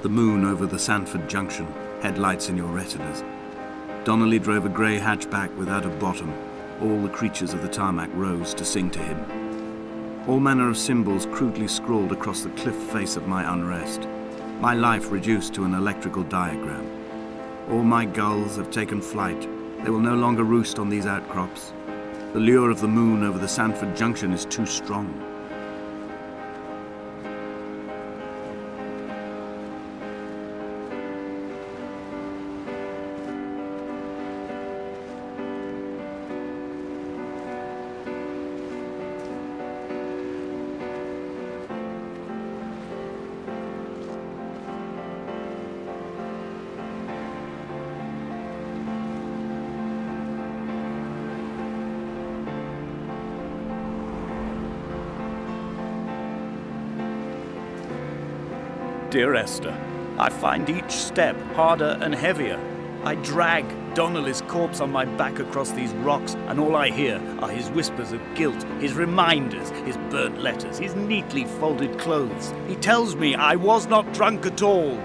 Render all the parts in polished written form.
The moon over the Sanford Junction, headlights in your retinas. Donnelly drove a grey hatchback without a bottom. All the creatures of the tarmac rose to sing to him. All manner of symbols crudely scrawled across the cliff face of my unrest. My life reduced to an electrical diagram. All my gulls have taken flight. They will no longer roost on these outcrops. The lure of the moon over the Sanford Junction is too strong. Dear Esther, I find each step harder and heavier. I drag Donnelly's corpse on my back across these rocks, and all I hear are his whispers of guilt, his reminders, his burnt letters, his neatly folded clothes. He tells me I was not drunk at all.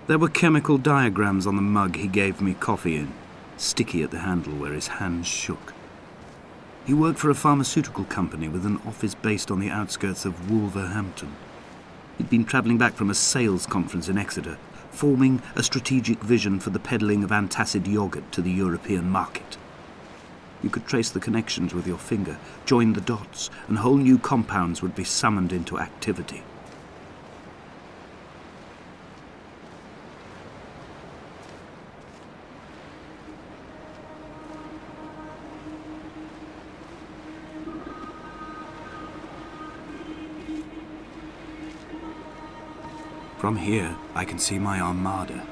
There were chemical diagrams on the mug he gave me coffee in, sticky at the handle where his hands shook. He worked for a pharmaceutical company with an office based on the outskirts of Wolverhampton. He'd been travelling back from a sales conference in Exeter, forming a strategic vision for the peddling of antacid yogurt to the European market. You could trace the connections with your finger, join the dots, and whole new compounds would be summoned into activity. From here, I can see my armada.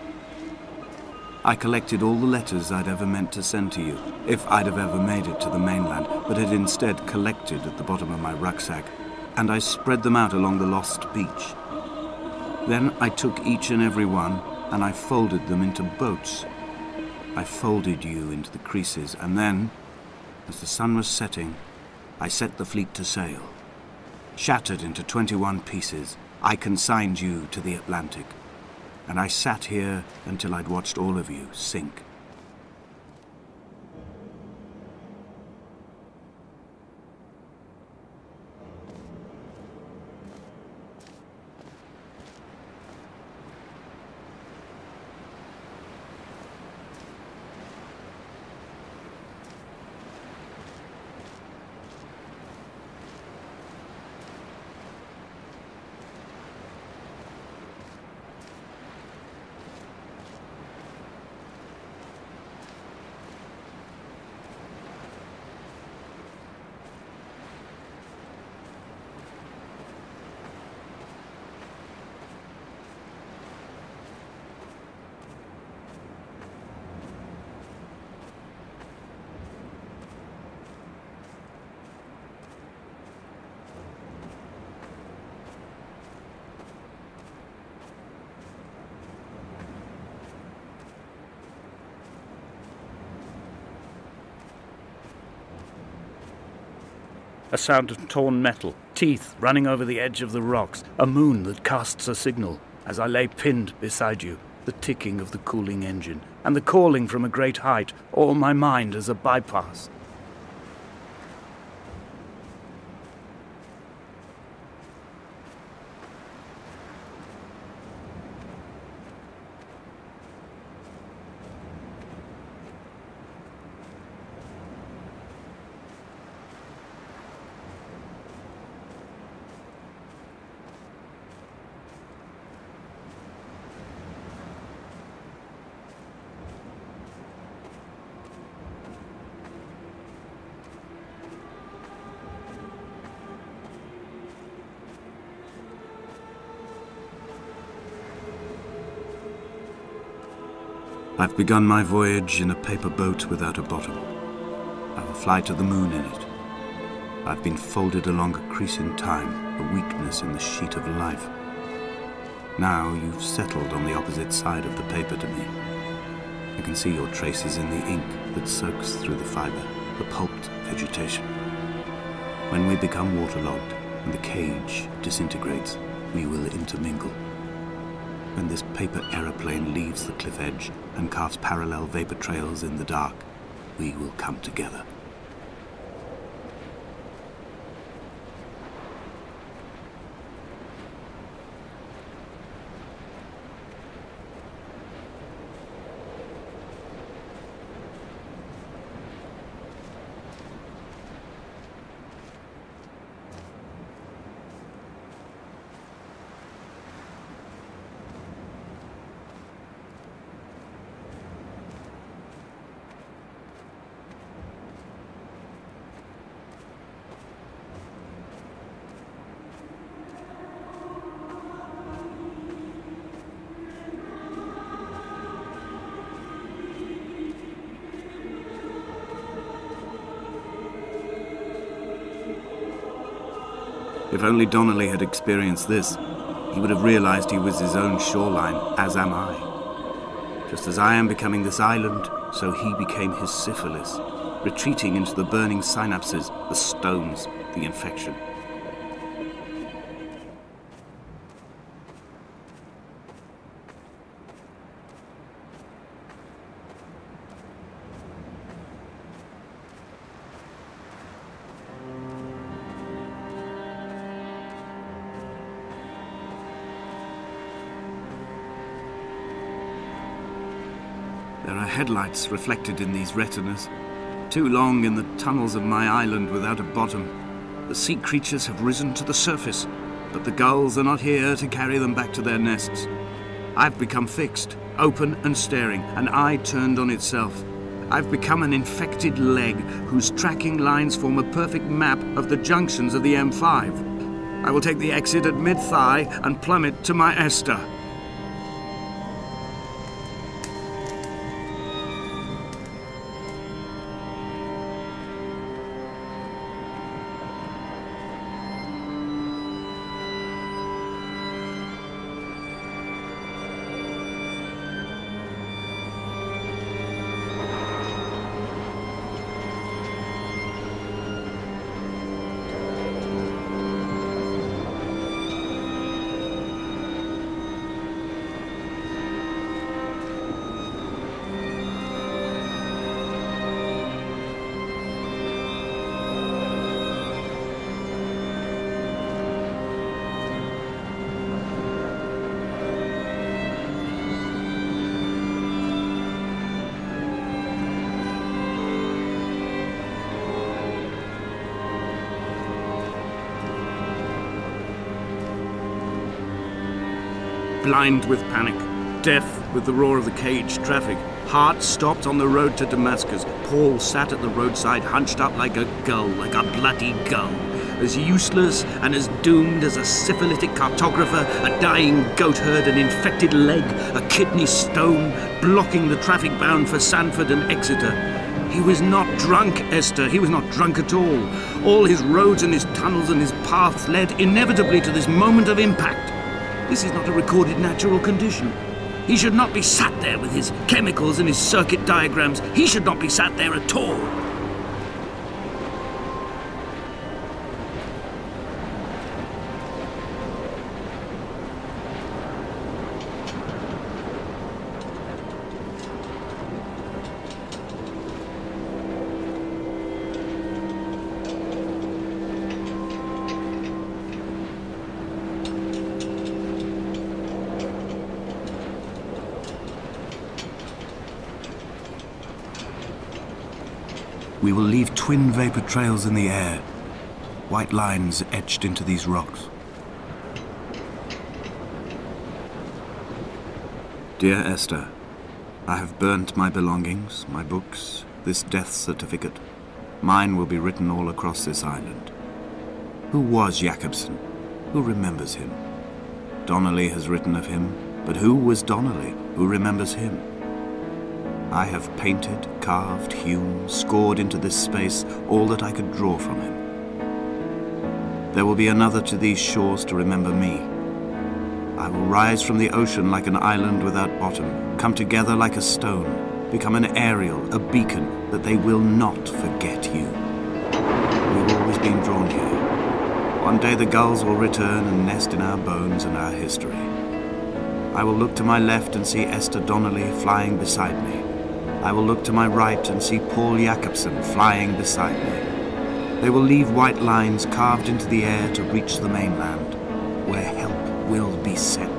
I collected all the letters I'd ever meant to send to you, if I'd have ever made it to the mainland, but had instead collected at the bottom of my rucksack, and I spread them out along the lost beach. Then I took each and every one, and I folded them into boats. I folded you into the creases, and then, as the sun was setting, I set the fleet to sail. Shattered into 21 pieces, I consigned you to the Atlantic, and I sat here until I'd watched all of you sink. A sound of torn metal, teeth running over the edge of the rocks, a moon that casts a signal. As I lay pinned beside you, the ticking of the cooling engine, and the calling from a great height, all my mind as a bypass. I've begun my voyage in a paper boat without a bottom. I will fly to the moon in it. I've been folded along a crease in time, a weakness in the sheet of life. Now you've settled on the opposite side of the paper to me. I can see your traces in the ink that soaks through the fibre, the pulped vegetation. When we become waterlogged and the cage disintegrates, we will intermingle. When this paper aeroplane leaves the cliff edge and carves parallel vapor trails in the dark, we will come together. If only Donnelly had experienced this, he would have realized he was his own shoreline, as am I. Just as I am becoming this island, so he became his syphilis, retreating into the burning synapses, the stones, the infection. There are headlights reflected in these retinas. Too long in the tunnels of my island without a bottom. The sea creatures have risen to the surface, but the gulls are not here to carry them back to their nests. I've become fixed, open and staring, an eye turned on itself. I've become an infected leg whose tracking lines form a perfect map of the junctions of the M5. I will take the exit at mid-thigh and plummet to my Esther. Blind with panic, deaf with the roar of the cage traffic, heart stopped on the road to Damascus. Paul sat at the roadside, hunched up like a gull, like a bloody gull, as useless and as doomed as a syphilitic cartographer, a dying goat herd, an infected leg, a kidney stone, blocking the traffic bound for Sanford and Exeter. He was not drunk, Esther. He was not drunk at all. All his roads and his tunnels and his paths led inevitably to this moment of impact. This is not a recorded natural condition. He should not be sat there with his chemicals and his circuit diagrams. He should not be sat there at all. We will leave twin vapor trails in the air, white lines etched into these rocks. Dear Esther, I have burnt my belongings, my books, this death certificate. Mine will be written all across this island. Who was Jakobsen? Who remembers him? Donnelly has written of him, but who was Donnelly? Who remembers him? I have painted, carved, hewn, scored into this space all that I could draw from him. There will be another to these shores to remember me. I will rise from the ocean like an island without bottom, come together like a stone, become an aerial, a beacon, that they will not forget you. We've always been drawn here. One day the gulls will return and nest in our bones and our history. I will look to my left and see Esther Donnelly flying beside me. I will look to my right and see Paul Jakobsen flying beside me. They will leave white lines carved into the air to reach the mainland, where help will be sent.